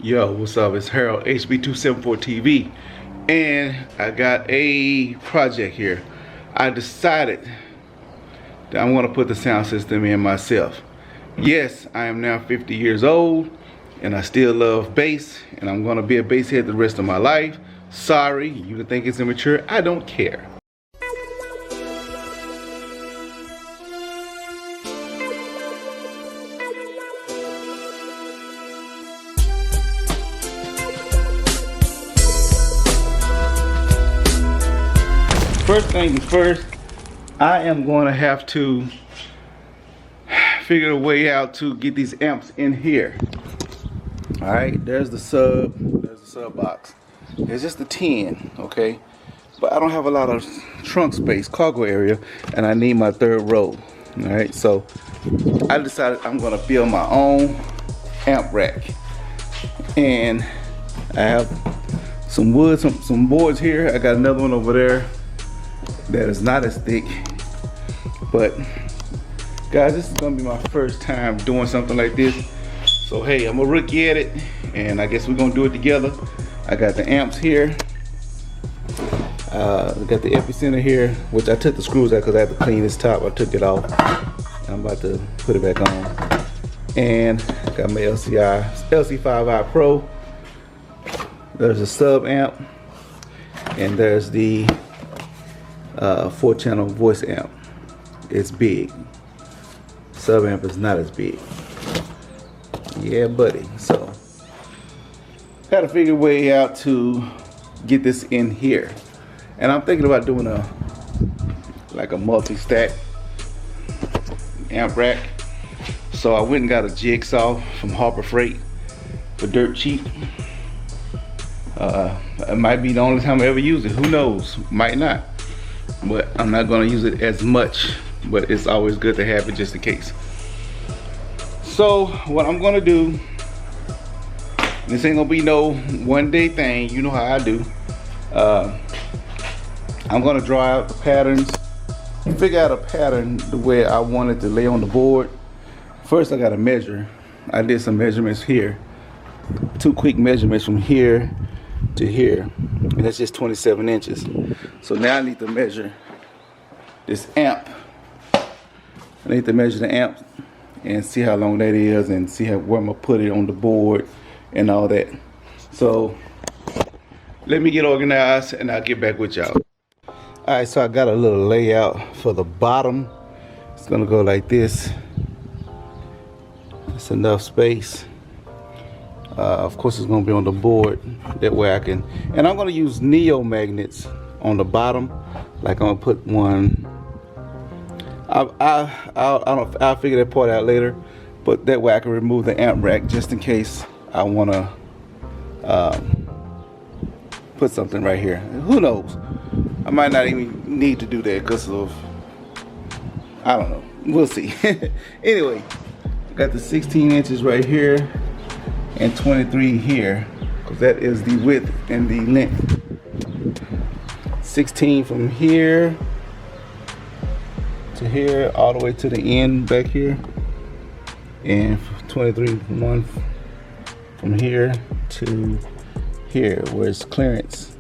Yo, what's up? It's Harold, HB274 TV, and I got a project here. I decided that I'm gonna put the sound system in myself. Yes, I am now 50 years old, and I still love bass, and I'm gonna be a bass head the rest of my life. Sorry, you can think it's immature. I don't care. First thing first, I am going to have to figure a way out to get these amps in here. All right, there's the sub box. It's just a 10, okay? But I don't have a lot of trunk space, cargo area, and I need my third row. All right, so I decided I'm going to build my own amp rack, and I have some wood, some boards here. I got another one over there that is not as thick, but guys, this is gonna be my first time doing something like this, so hey, I'm a rookie at it, and I guess we're gonna do it together. I got the amps here, I got the epicenter here, which I took the screws out because I had to clean this top. I took it off, I'm about to put it back on, and got my LC5i Pro. There's a sub amp, and there's the 4-channel voice amp. It's big. Sub amp is not as big. Yeah, buddy. So, gotta figure a way out to get this in here. And I'm thinking about doing like a multi-stack amp rack. So I went and got a jigsaw from Harbor Freight for dirt cheap. It might be the only time I ever use it. Who knows? Might not. But I'm not going to use it as much, but it's always good to have it just in case. So what I'm going to do, this ain't going to be no one day thing, you know how I do. I'm going to draw out the patterns, figure out a pattern the way I want it to lay on the board. First I got to measure. I did some measurements here, 2 quick measurements from here to here, and that's just 27 inches. So now I need to measure this amp. I need to measure the amp and see how long that is, and see where I'm gonna put it on the board and all that. So let me get organized and I'll get back with y'all. Alright, so I got a little layout for the bottom. It's gonna go like this. It's enough space. Of course it's going to be on the board, that way I can, and I'm going to use neo magnets on the bottom. Like I'm going to put one, I'll figure that part out later, but that way I can remove the amp rack just in case I want to put something right here. Who knows, I might not even need to do that because of, I don't know, we'll see. Anyway, I got the 16 inches right here and 23 here, because that is the width and the length. 16 from here to here, all the way to the end back here, and 23 from here to here, where it's clearance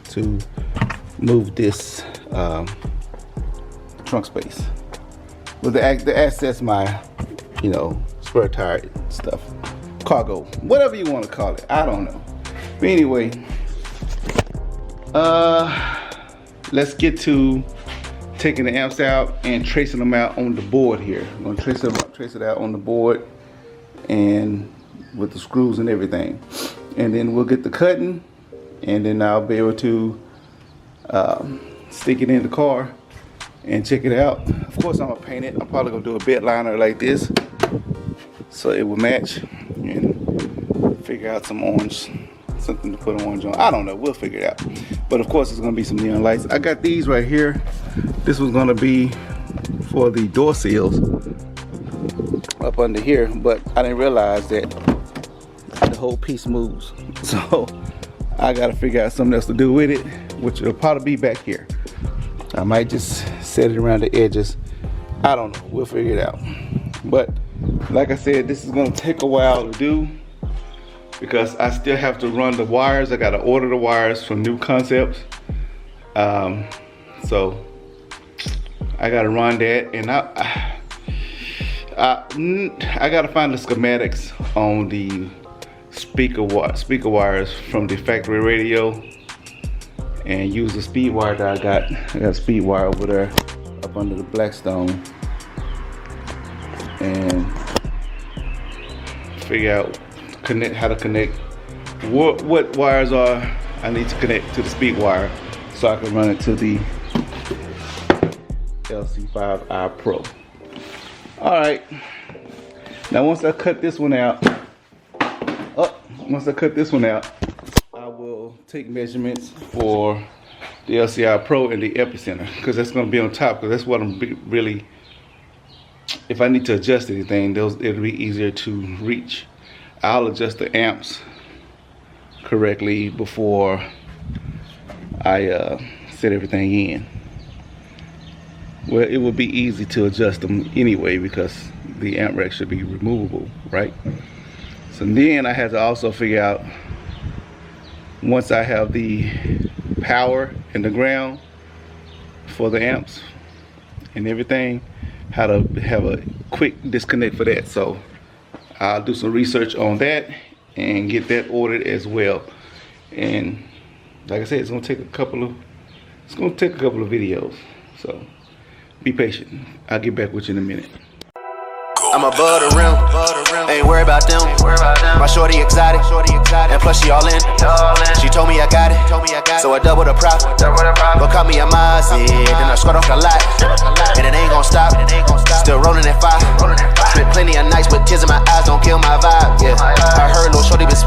to move this trunk space. With the access my, you know, spare tire stuff. Cargo, whatever you want to call it, I don't know. But anyway, let's get to taking the amps out and tracing them out on the board here. I'm gonna trace it out on the board, and with the screws and everything, and then we'll get the cutting, and then I'll be able to stick it in the car and check it out. Of course I'm gonna paint it. I'm probably gonna do a bed liner like this so it will match, and figure out some orange, something to put an orange on. I don't know, we'll figure it out. But of course it's gonna be some neon lights. I got these right here. This was gonna be for the door seals up under here, but I didn't realize that the whole piece moves. So I gotta figure out something else to do with it, which will probably be back here. I might just set it around the edges. I don't know, we'll figure it out. But like I said, this is gonna take a while to do. because I still have to run the wires. I gotta order the wires from New Concepts. So I gotta run that, and I gotta find the schematics on the speaker wires from the factory radio, and use the speed wire that I got. I got a speed wire over there up under the Blackstone, and figure out how to connect what wires I need to connect to the speed wire, so I can run it to the LC5i Pro. All right, now once I cut this one out, I will take measurements for the LCI Pro and the epicenter, because that's going to be on top, because that's what I'm really, if I need to adjust anything, it'll be easier to reach. I'll adjust the amps correctly before I set everything in. Well, it will be easy to adjust them anyway, because the amp rack should be removable, right? So then I had to also figure out, once I have the power and the ground for the amps and everything, how to have a quick disconnect for that. So I'll do some research on that and get that ordered as well. And like I said, it's gonna take a couple of videos. So be patient. I'll get back with you in a minute. I'm above the rim, ain't worried about them. My shorty exotic, and plus she all in. She told me I got it, so I double the profit. Go call me a Mozzie, then I squat off the lot. And it ain't gon' stop, still rolling at 5. Spent plenty of nights with tears in my eyes, don't kill my vibe, yeah. I heard little shorty been